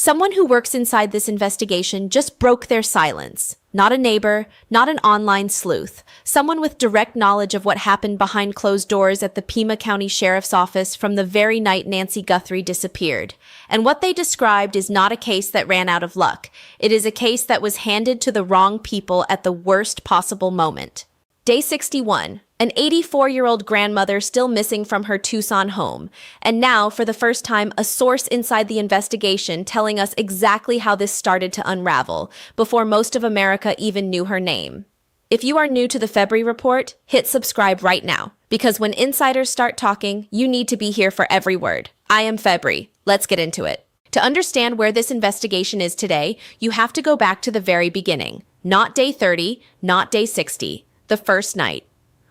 Someone who works inside this investigation just broke their silence. Not a neighbor, not an online sleuth. Someone with direct knowledge of what happened behind closed doors at the Pima County Sheriff's Office from the very night Nancy Guthrie disappeared. And what they described is not a case that ran out of luck. It is a case that was handed to the wrong people at the worst possible moment. Day 61. An 84-year-old grandmother still missing from her Tucson home. And now, for the first time, a source inside the investigation telling us exactly how this started to unravel, before most of America even knew her name. If you are new to the February Report, hit subscribe right now, because when insiders start talking, you need to be here for every word. I am February. Let's get into it. To understand where this investigation is today, you have to go back to the very beginning. Not day 30, not day 60. The first night.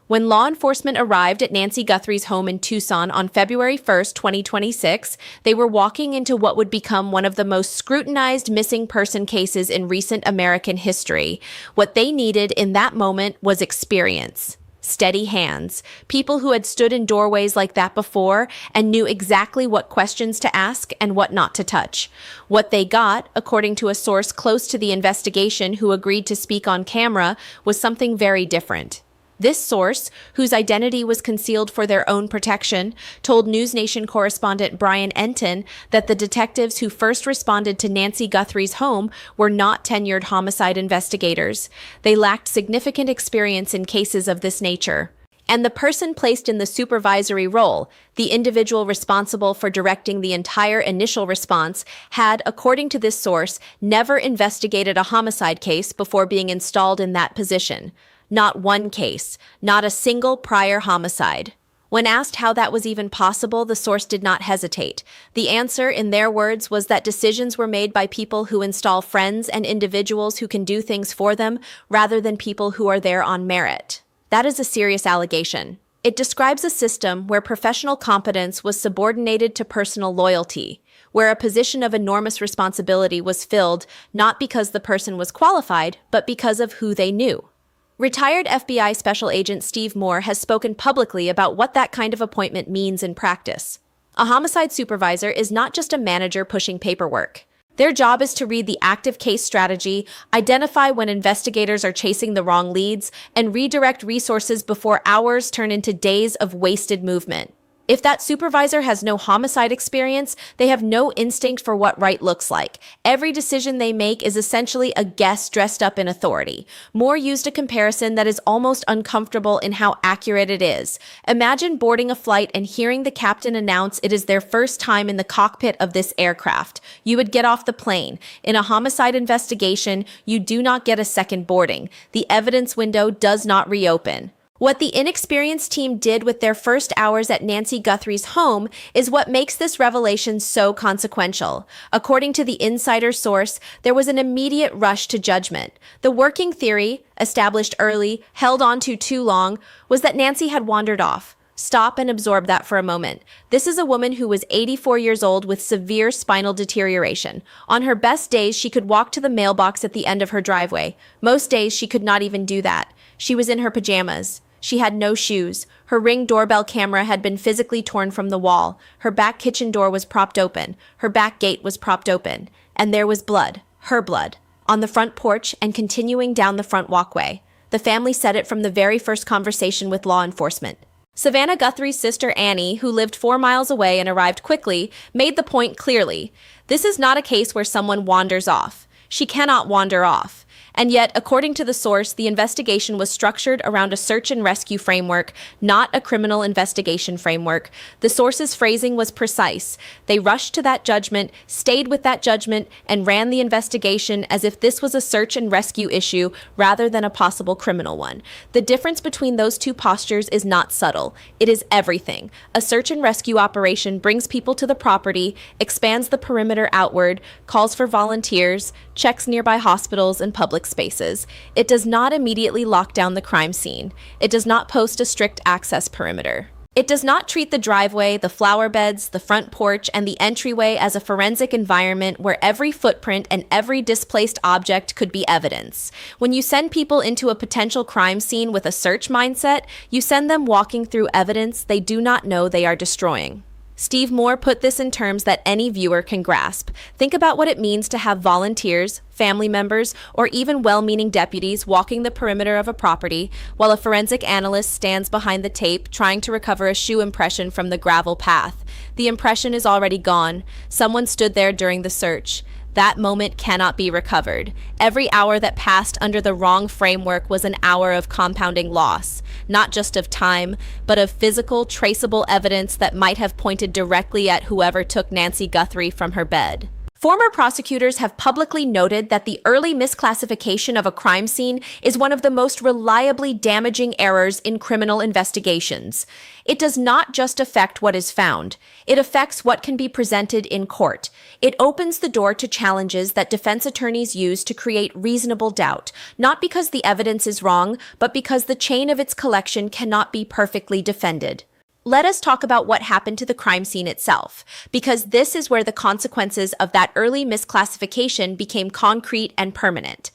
When law enforcement arrived at Nancy Guthrie's home in Tucson on February 1st, 2026, they were walking into what would become one of the most scrutinized missing person cases in recent American history. What they needed in that moment was experience. Steady hands, people who had stood in doorways like that before and knew exactly what questions to ask and what not to touch. What they got, according to a source close to the investigation who agreed to speak on camera, was something very different. This source, whose identity was concealed for their own protection, told News Nation correspondent Brian Enton that the detectives who first responded to Nancy Guthrie's home were not tenured homicide investigators. They lacked significant experience in cases of this nature. And the person placed in the supervisory role, the individual responsible for directing the entire initial response, had, according to this source, never investigated a homicide case before being installed in that position. Not one case, not a single prior homicide. When asked how that was even possible, the source did not hesitate. The answer, in their words, was that decisions were made by people who install friends and individuals who can do things for them, rather than people who are there on merit. That is a serious allegation. It describes a system where professional competence was subordinated to personal loyalty, where a position of enormous responsibility was filled not because the person was qualified, but because of who they knew. Retired FBI Special Agent Steve Moore has spoken publicly about what that kind of appointment means in practice. A homicide supervisor is not just a manager pushing paperwork. Their job is to read the active case strategy, identify when investigators are chasing the wrong leads, and redirect resources before hours turn into days of wasted movement. If that supervisor has no homicide experience, they have no instinct for what right looks like. Every decision they make is essentially a guess dressed up in authority. Moore used a comparison that is almost uncomfortable in how accurate it is. Imagine boarding a flight and hearing the captain announce it is their first time in the cockpit of this aircraft. You would get off the plane. In a homicide investigation, you do not get a second boarding. The evidence window does not reopen. What the inexperienced team did with their first hours at Nancy Guthrie's home is what makes this revelation so consequential. According to the insider source, there was an immediate rush to judgment. The working theory, established early, held on to too long, was that Nancy had wandered off. Stop and absorb that for a moment. This is a woman who was 84 years old with severe spinal deterioration. On her best days, she could walk to the mailbox at the end of her driveway. Most days, she could not even do that. She was in her pajamas. She had no shoes. Her Ring doorbell camera had been physically torn from the wall. Her back kitchen door was propped open. Her back gate was propped open. And there was blood, her blood, on the front porch and continuing down the front walkway. The family said it from the very first conversation with law enforcement. Savannah Guthrie's sister Annie, who lived 4 miles away and arrived quickly, made the point clearly. This is not a case where someone wanders off. She cannot wander off. And yet, according to the source, the investigation was structured around a search and rescue framework, not a criminal investigation framework. The source's phrasing was precise. They rushed to that judgment, stayed with that judgment, and ran the investigation as if this was a search and rescue issue rather than a possible criminal one. The difference between those two postures is not subtle. It is everything. A search and rescue operation brings people to the property, expands the perimeter outward, calls for volunteers, checks nearby hospitals and public spaces. It does not immediately lock down the crime scene. It does not post a strict access perimeter. It does not treat the driveway, the flower beds, the front porch, and the entryway as a forensic environment where every footprint and every displaced object could be evidence. When you send people into a potential crime scene with a search mindset, you send them walking through evidence they do not know they are destroying. Steve Moore put this in terms that any viewer can grasp. Think about what it means to have volunteers, family members, or even well-meaning deputies walking the perimeter of a property while a forensic analyst stands behind the tape trying to recover a shoe impression from the gravel path. The impression is already gone. Someone stood there during the search. That moment cannot be recovered. Every hour that passed under the wrong framework was an hour of compounding loss, not just of time, but of physical, traceable evidence that might have pointed directly at whoever took Nancy Guthrie from her bed. Former prosecutors have publicly noted that the early misclassification of a crime scene is one of the most reliably damaging errors in criminal investigations. It does not just affect what is found. It affects what can be presented in court. It opens the door to challenges that defense attorneys use to create reasonable doubt, not because the evidence is wrong, but because the chain of its collection cannot be perfectly defended. Let us talk about what happened to the crime scene itself, because this is where the consequences of that early misclassification became concrete and permanent.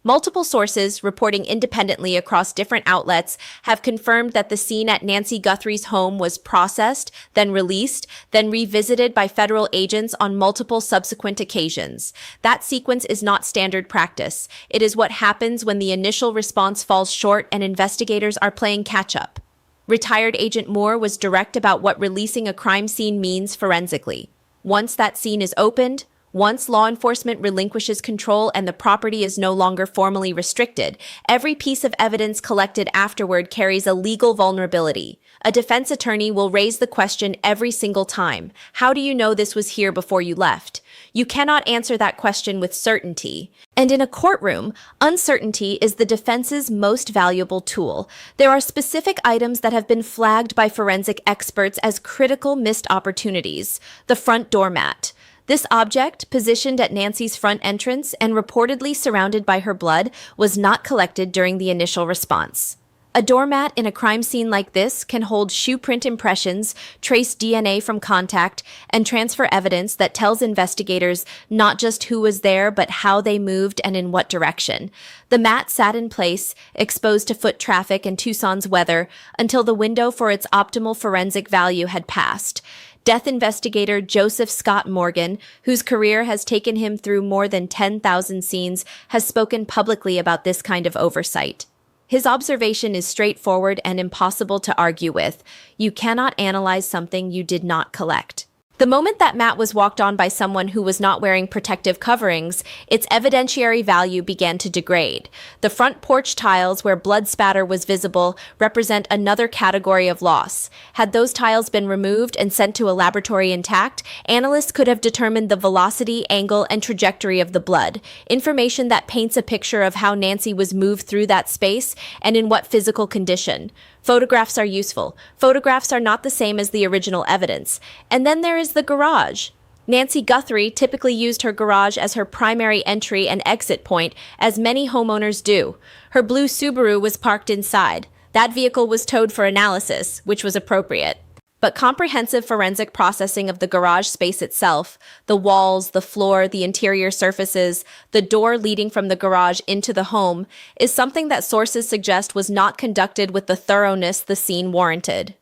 Multiple sources, reporting independently across different outlets, have confirmed that the scene at Nancy Guthrie's home was processed, then released, then revisited by federal agents on multiple subsequent occasions. That sequence is not standard practice. It is what happens when the initial response falls short and investigators are playing catch-up. Retired Agent Moore was direct about what releasing a crime scene means forensically. Once that scene is opened, once law enforcement relinquishes control and the property is no longer formally restricted, every piece of evidence collected afterward carries a legal vulnerability. A defense attorney will raise the question every single time. How do you know this was here before you left? You cannot answer that question with certainty. And in a courtroom, uncertainty is the defense's most valuable tool. There are specific items that have been flagged by forensic experts as critical missed opportunities. The front doormat. This object, positioned at Nancy's front entrance and reportedly surrounded by her blood, was not collected during the initial response. A doormat in a crime scene like this can hold shoe print impressions, trace DNA from contact, and transfer evidence that tells investigators not just who was there, but how they moved and in what direction. The mat sat in place, exposed to foot traffic and Tucson's weather, until the window for its optimal forensic value had passed. Death investigator Joseph Scott Morgan, whose career has taken him through more than 10,000 scenes, has spoken publicly about this kind of oversight. His observation is straightforward and impossible to argue with. You cannot analyze something you did not collect. The moment that mat was walked on by someone who was not wearing protective coverings, its evidentiary value began to degrade. The front porch tiles where blood spatter was visible represent another category of loss. Had those tiles been removed and sent to a laboratory intact, analysts could have determined the velocity, angle, and trajectory of the blood, information that paints a picture of how Nancy was moved through that space and in what physical condition. Photographs are useful. Photographs are not the same as the original evidence. And then there is the garage. Nancy Guthrie typically used her garage as her primary entry and exit point, as many homeowners do. Her blue Subaru was parked inside. That vehicle was towed for analysis, which was appropriate. But comprehensive forensic processing of the garage space itself, the walls, the floor, the interior surfaces, the door leading from the garage into the home, is something that sources suggest was not conducted with the thoroughness the scene warranted.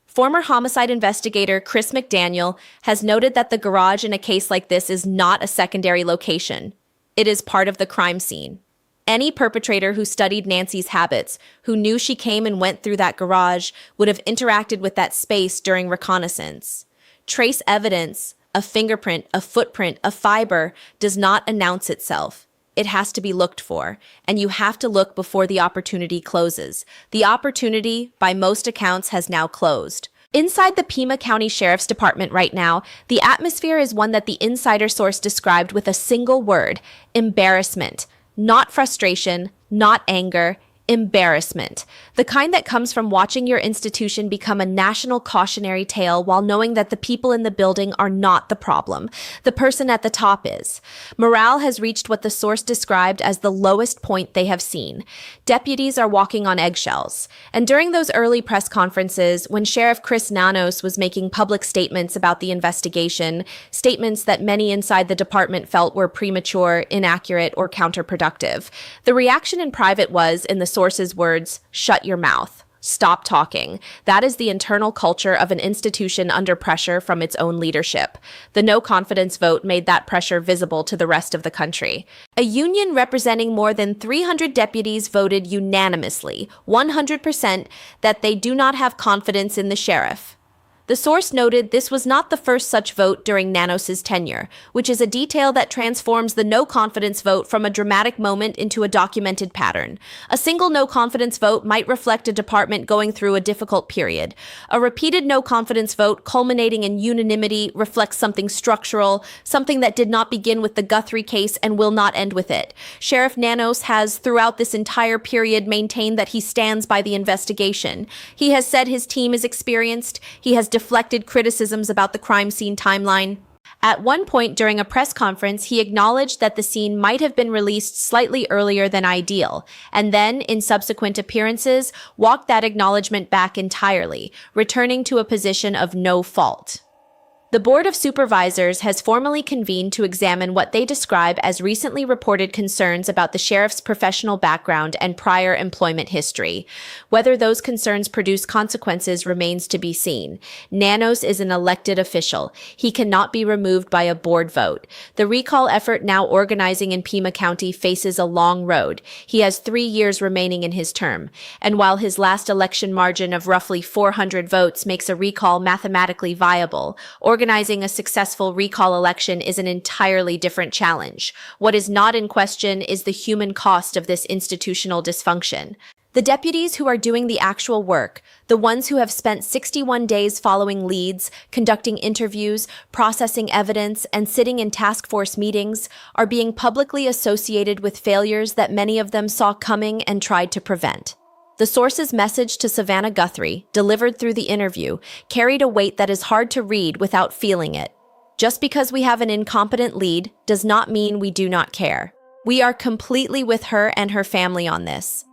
Former homicide investigator Chris McDaniel has noted that the garage in a case like this is not a secondary location. It is part of the crime scene. Any perpetrator who studied Nancy's habits, who knew she came and went through that garage, would have interacted with that space during reconnaissance. Trace evidence, a fingerprint, a footprint, a fiber, does not announce itself. It has to be looked for, and you have to look before the opportunity closes. The opportunity, by most accounts, has now closed. Inside the Pima County Sheriff's Department right now, the atmosphere is one that the insider source described with a single word: embarrassment. Not frustration, not anger, embarrassment. The kind that comes from watching your institution become a national cautionary tale while knowing that the people in the building are not the problem. The person at the top is. Morale has reached what the source described as the lowest point they have seen. Deputies are walking on eggshells. And during those early press conferences, when Sheriff Chris Nanos was making public statements about the investigation, statements that many inside the department felt were premature, inaccurate, or counterproductive, the reaction in private was, in the source's words, "Shut your mouth. Stop talking. That is the internal culture of an institution under pressure from its own leadership. The no confidence vote made that pressure visible to the rest of the country. A union representing more than 300 deputies voted unanimously, 100%, that they do not have confidence in the sheriff. The source noted this was not the first such vote during Nanos's tenure, which is a detail that transforms the no-confidence vote from a dramatic moment into a documented pattern. A single no-confidence vote might reflect a department going through a difficult period. A repeated no-confidence vote culminating in unanimity reflects something structural, something that did not begin with the Guthrie case and will not end with it. Sheriff Nanos has, throughout this entire period, maintained that he stands by the investigation. He has said his team is experienced. He has deflected criticisms about the crime scene timeline. At one point during a press conference, he acknowledged that the scene might have been released slightly earlier than ideal, and then, in subsequent appearances, walked that acknowledgement back entirely, returning to a position of no fault. The Board of Supervisors has formally convened to examine what they describe as recently reported concerns about the sheriff's professional background and prior employment history. Whether those concerns produce consequences remains to be seen. Nanos is an elected official. He cannot be removed by a board vote. The recall effort now organizing in Pima County faces a long road. He has 3 years remaining in his term. And while his last election margin of roughly 400 votes makes a recall mathematically viable, organizing a successful recall election is an entirely different challenge. What is not in question is the human cost of this institutional dysfunction. The deputies who are doing the actual work, the ones who have spent 61 days following leads, conducting interviews, processing evidence, and sitting in task force meetings, are being publicly associated with failures that many of them saw coming and tried to prevent. The source's message to Savannah Guthrie, delivered through the interview, carried a weight that is hard to read without feeling it. Just because we have an incompetent lead does not mean we do not care. We are completely with her and her family on this.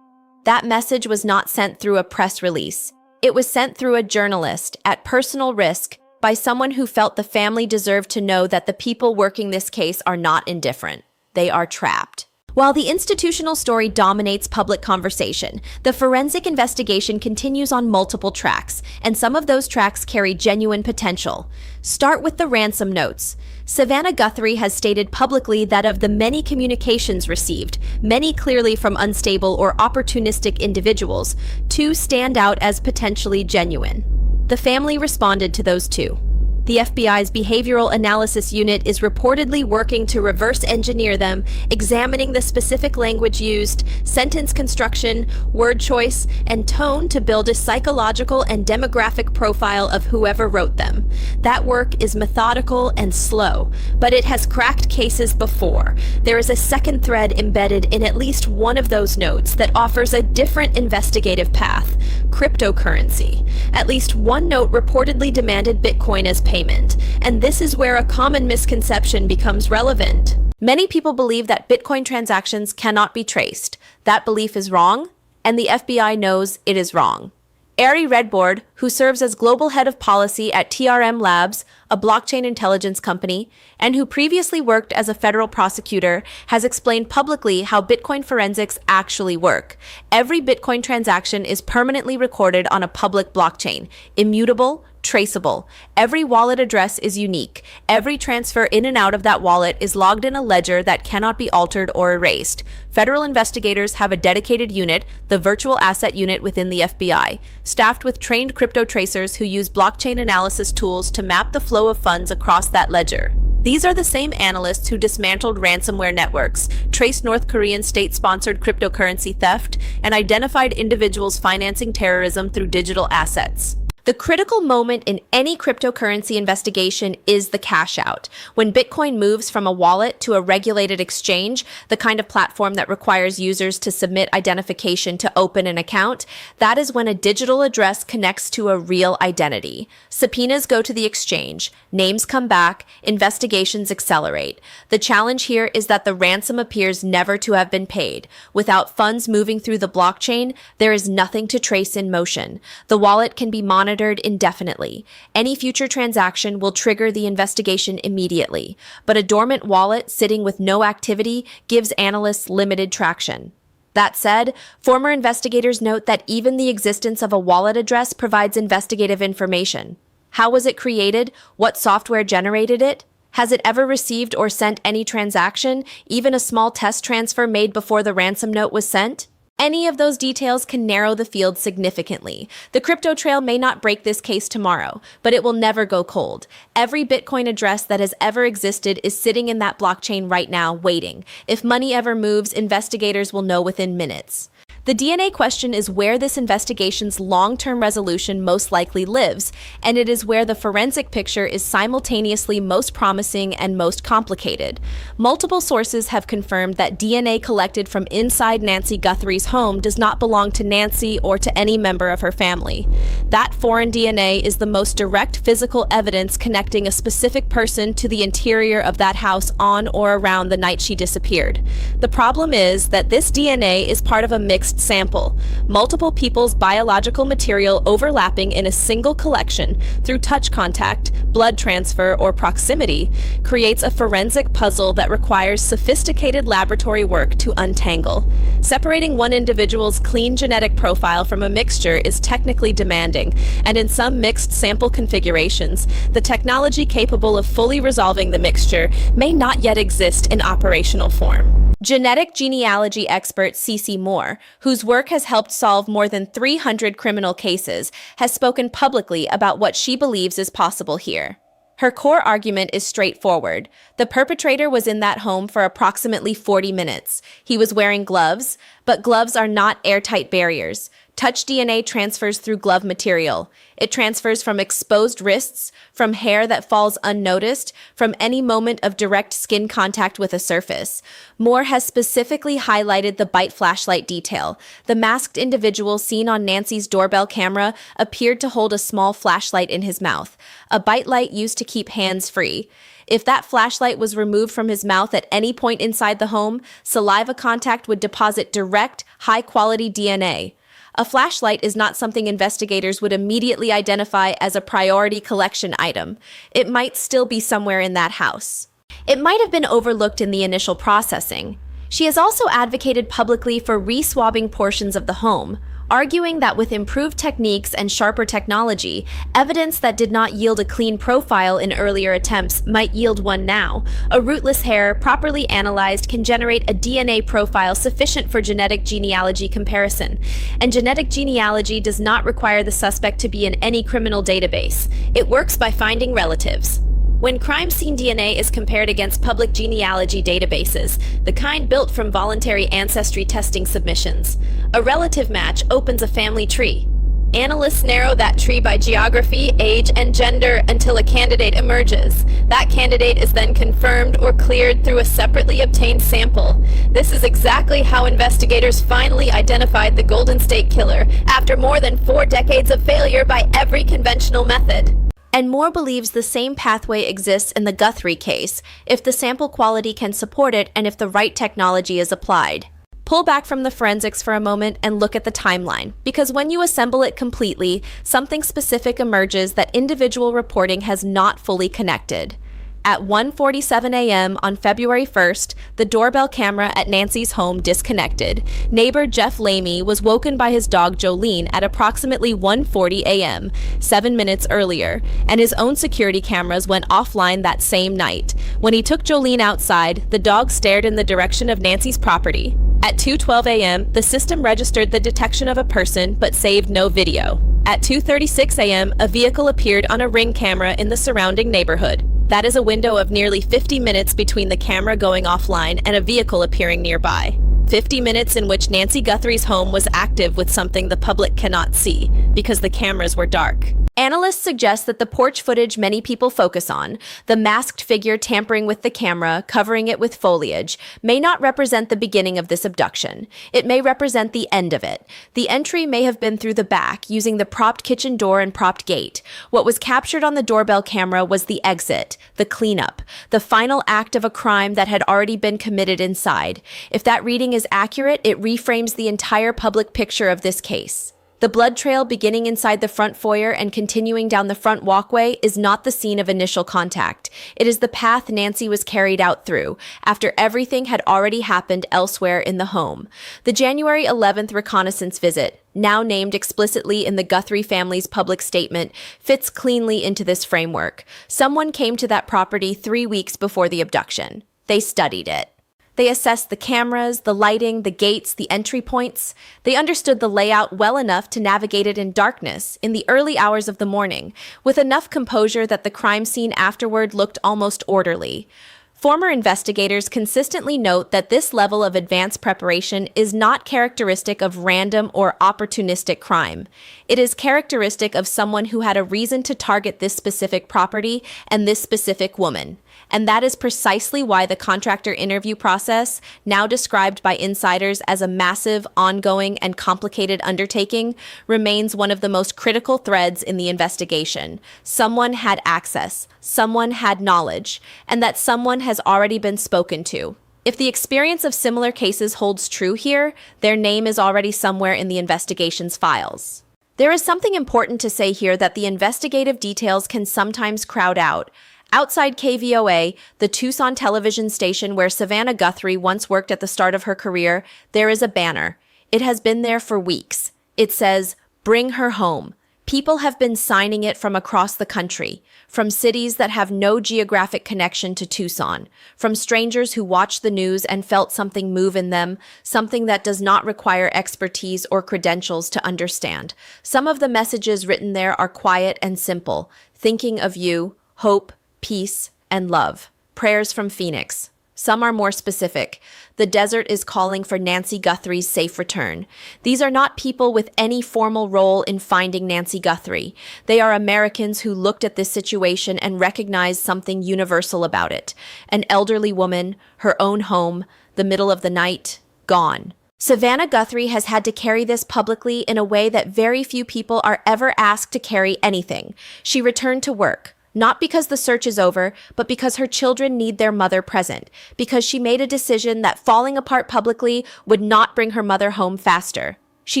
That message was not sent through a press release. It was sent through a journalist, at personal risk, by someone who felt the family deserved to know that the people working this case are not indifferent. They are trapped. While the institutional story dominates public conversation, the forensic investigation continues on multiple tracks, and some of those tracks carry genuine potential. Start with the ransom notes. Savannah Guthrie has stated publicly that of the many communications received, many clearly from unstable or opportunistic individuals, 2 stand out as potentially genuine. The family responded to those 2. The FBI's Behavioral Analysis Unit is reportedly working to reverse engineer them, examining the specific language used, sentence construction, word choice, and tone to build a psychological and demographic profile of whoever wrote them. That work is methodical and slow, but it has cracked cases before. There is a second thread embedded in at least one of those notes that offers a different investigative path: cryptocurrency. At least one note reportedly demanded Bitcoin as payment, and this is where a common misconception becomes relevant. Many people believe that Bitcoin transactions cannot be traced. That belief is wrong, and the FBI knows it is wrong. Ari Redbord, who serves as global head of policy at TRM Labs, a blockchain intelligence company, and who previously worked as a federal prosecutor, has explained publicly how Bitcoin forensics actually work. Every Bitcoin transaction is permanently recorded on a public blockchain, immutable, traceable. Every wallet address is unique. Every transfer in and out of that wallet is logged in a ledger that cannot be altered or erased. Federal investigators have a dedicated unit, the Virtual Asset Unit within the FBI, staffed with trained crypto tracers who use blockchain analysis tools to map the flow of funds across that ledger. These are the same analysts who dismantled ransomware networks, traced North Korean state-sponsored cryptocurrency theft, and identified individuals financing terrorism through digital assets. The critical moment in any cryptocurrency investigation is the cash out. When Bitcoin moves from a wallet to a regulated exchange, the kind of platform that requires users to submit identification to open an account, that is when a digital address connects to a real identity. Subpoenas go to the exchange, names come back, investigations accelerate. The challenge here is that the ransom appears never to have been paid. Without funds moving through the blockchain, there is nothing to trace in motion. The wallet can be monitored indefinitely. Any future transaction will trigger the investigation immediately, but a dormant wallet sitting with no activity gives analysts limited traction. That said, former investigators note that even the existence of a wallet address provides investigative information. How was it created? What software generated it? Has it ever received or sent any transaction, even a small test transfer made before the ransom note was sent? Any of those details can narrow the field significantly. The crypto trail may not break this case tomorrow, but it will never go cold. Every Bitcoin address that has ever existed is sitting in that blockchain right now, waiting. If money ever moves, investigators will know within minutes. The DNA question is where this investigation's long-term resolution most likely lives, and it is where the forensic picture is simultaneously most promising and most complicated. Multiple sources have confirmed that DNA collected from inside Nancy Guthrie's home does not belong to Nancy or to any member of her family. That foreign DNA is the most direct physical evidence connecting a specific person to the interior of that house on or around the night she disappeared. The problem is that this DNA is part of a mixed sample, multiple people's biological material overlapping in a single collection through touch contact, blood transfer, or proximity, creates a forensic puzzle that requires sophisticated laboratory work to untangle. Separating one individual's clean genetic profile from a mixture is technically demanding, and in some mixed sample configurations, the technology capable of fully resolving the mixture may not yet exist in operational form. Genetic genealogy expert Cece Moore, whose work has helped solve more than 300 criminal cases, has spoken publicly about what she believes is possible here. Her core argument is straightforward. The perpetrator was in that home for approximately 40 minutes. He was wearing gloves, but gloves are not airtight barriers. Touch DNA transfers through glove material. It transfers from exposed wrists, from hair that falls unnoticed, from any moment of direct skin contact with a surface. Moore has specifically highlighted the bite flashlight detail. The masked individual seen on Nancy's doorbell camera appeared to hold a small flashlight in his mouth, a bite light used to keep hands free. If that flashlight was removed from his mouth at any point inside the home, saliva contact would deposit direct, high-quality DNA. A flashlight is not something investigators would immediately identify as a priority collection item. It might still be somewhere in that house. It might have been overlooked in the initial processing. She has also advocated publicly for re-swabbing portions of the home, arguing that with improved techniques and sharper technology, evidence that did not yield a clean profile in earlier attempts might yield one now. A rootless hair, properly analyzed, can generate a DNA profile sufficient for genetic genealogy comparison. And genetic genealogy does not require the suspect to be in any criminal database. It works by finding relatives. When crime scene DNA is compared against public genealogy databases, the kind built from voluntary ancestry testing submissions, a relative match opens a family tree. Analysts narrow that tree by geography, age, and gender until a candidate emerges. That candidate is then confirmed or cleared through a separately obtained sample. This is exactly how investigators finally identified the Golden State Killer after more than 4 decades of failure by every conventional method. And Moore believes the same pathway exists in the Guthrie case, if the sample quality can support it and if the right technology is applied. Pull back from the forensics for a moment and look at the timeline, because when you assemble it completely, something specific emerges that individual reporting has not fully connected. At 1:47 a.m. on February 1st, the doorbell camera at Nancy's home disconnected. Neighbor Jeff Lamy was woken by his dog Jolene at approximately 1:40 a.m., 7 minutes earlier, and his own security cameras went offline that same night. When he took Jolene outside, the dog stared in the direction of Nancy's property. At 2:12 a.m., the system registered the detection of a person but saved no video. At 2:36 a.m., a vehicle appeared on a Ring camera in the surrounding neighborhood. That is a window of nearly 50 minutes between the camera going offline and a vehicle appearing nearby. 50 minutes in which Nancy Guthrie's home was active with something the public cannot see, because the cameras were dark. Analysts suggest that the porch footage many people focus on, the masked figure tampering with the camera, covering it with foliage, may not represent the beginning of this abduction. It may represent the end of it. The entry may have been through the back, using the propped kitchen door and propped gate. What was captured on the doorbell camera was the exit, the cleanup, the final act of a crime that had already been committed inside. If that reading is accurate, it reframes the entire public picture of this case. The blood trail beginning inside the front foyer and continuing down the front walkway is not the scene of initial contact. It is the path Nancy was carried out through, after everything had already happened elsewhere in the home. The January 11th reconnaissance visit, now named explicitly in the Guthrie family's public statement, fits cleanly into this framework. Someone came to that property 3 weeks before the abduction. They studied it. They assessed the cameras, the lighting, the gates, the entry points. They understood the layout well enough to navigate it in darkness, in the early hours of the morning, with enough composure that the crime scene afterward looked almost orderly. Former investigators consistently note that this level of advanced preparation is not characteristic of random or opportunistic crime. It is characteristic of someone who had a reason to target this specific property and this specific woman. And that is precisely why the contractor interview process, now described by insiders as a massive, ongoing, and complicated undertaking, remains one of the most critical threads in the investigation. Someone had access, someone had knowledge, and that someone has already been spoken to. If the experience of similar cases holds true here, their name is already somewhere in the investigation's files. There is something important to say here that the investigative details can sometimes crowd out. Outside KVOA, the Tucson television station where Savannah Guthrie once worked at the start of her career, there is a banner. It has been there for weeks. It says, "Bring her home." People have been signing it from across the country, from cities that have no geographic connection to Tucson, from strangers who watched the news and felt something move in them, something that does not require expertise or credentials to understand. Some of the messages written there are quiet and simple, thinking of you, hope, peace, and love. Prayers from Phoenix. Some are more specific. The desert is calling for Nancy Guthrie's safe return. These are not people with any formal role in finding Nancy Guthrie. They are Americans who looked at this situation and recognized something universal about it. An elderly woman, her own home, the middle of the night, gone. Savannah Guthrie has had to carry this publicly in a way that very few people are ever asked to carry anything. She returned to work. Not because the search is over, but because her children need their mother present, because she made a decision that falling apart publicly would not bring her mother home faster. She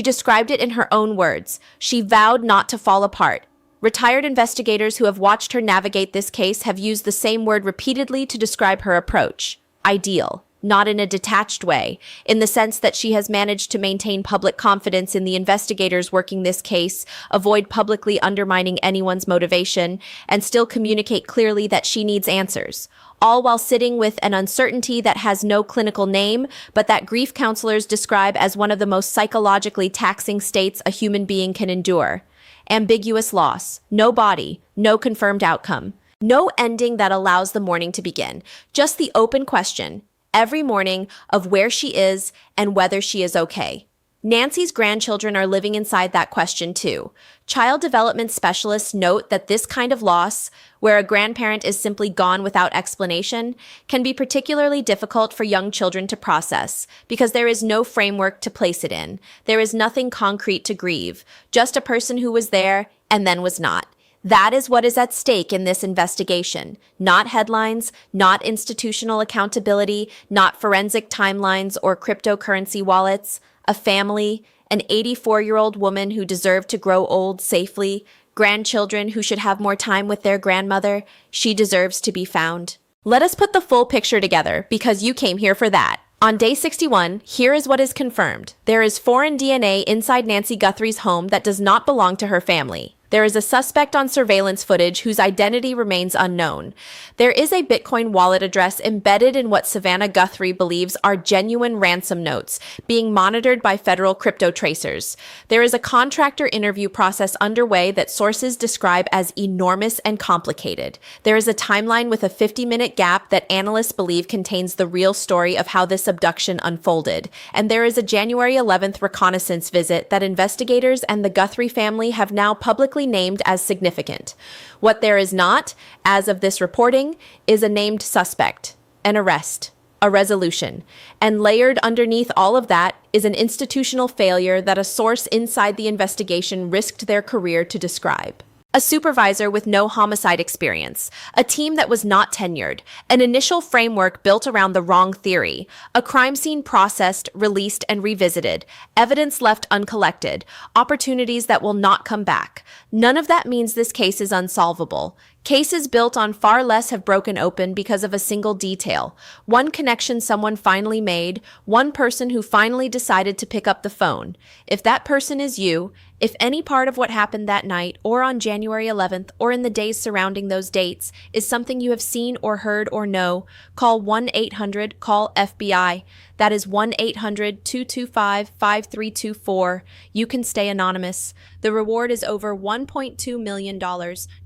described it in her own words. She vowed not to fall apart. Retired investigators who have watched her navigate this case have used the same word repeatedly to describe her approach. Ideal. Not in a detached way, in the sense that she has managed to maintain public confidence in the investigators working this case, avoid publicly undermining anyone's motivation, and still communicate clearly that she needs answers, all while sitting with an uncertainty that has no clinical name, but that grief counselors describe as one of the most psychologically taxing states a human being can endure. Ambiguous loss, no body, no confirmed outcome, no ending that allows the morning to begin, just the open question, every morning, of where she is and whether she is okay. Nancy's grandchildren are living inside that question too. Child development specialists note that this kind of loss, where a grandparent is simply gone without explanation, can be particularly difficult for young children to process because there is no framework to place it in. There is nothing concrete to grieve, just a person who was there and then was not. That is what is at stake in this investigation. Not headlines, not institutional accountability, not forensic timelines or cryptocurrency wallets. A family, an 84-year-old woman who deserved to grow old safely, grandchildren who should have more time with their grandmother. She deserves to be found. Let us put the full picture together, because you came here for that. On day 61, here is what is confirmed. There is foreign DNA inside Nancy Guthrie's home that does not belong to her family. There is a suspect on surveillance footage whose identity remains unknown. There is a Bitcoin wallet address embedded in what Savannah Guthrie believes are genuine ransom notes being monitored by federal crypto tracers. There is a contractor interview process underway that sources describe as enormous and complicated. There is a timeline with a 50-minute gap that analysts believe contains the real story of how this abduction unfolded. And there is a January 11th reconnaissance visit that investigators and the Guthrie family have now publicly named as significant. What there is not, as of this reporting, is a named suspect, an arrest, a resolution. And layered underneath all of that is an institutional failure that a source inside the investigation risked their career to describe. A supervisor with no homicide experience, a team that was not tenured, an initial framework built around the wrong theory, a crime scene processed, released, and revisited, evidence left uncollected, opportunities that will not come back. None of that means this case is unsolvable. Cases built on far less have broken open because of a single detail. One connection someone finally made, one person who finally decided to pick up the phone. If that person is you, if any part of what happened that night or on January 11th or in the days surrounding those dates is something you have seen or heard or know, call 1-800-CALL-FBI. That is 1-800-225-5324. You can stay anonymous. The reward is over $1.2 million.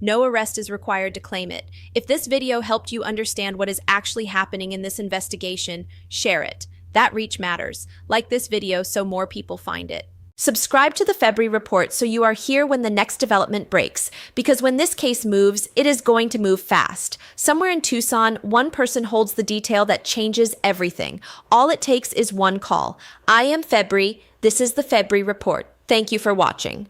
No arrest is required to claim it. If this video helped you understand what is actually happening in this investigation, share it. That reach matters. Like this video so more people find it. Subscribe to the February Report so you are here when the next development breaks, because when this case moves, it is going to move fast. Somewhere in Tucson, one person holds the detail that changes everything. All it takes is one call. I am February. This is the February Report. Thank you for watching.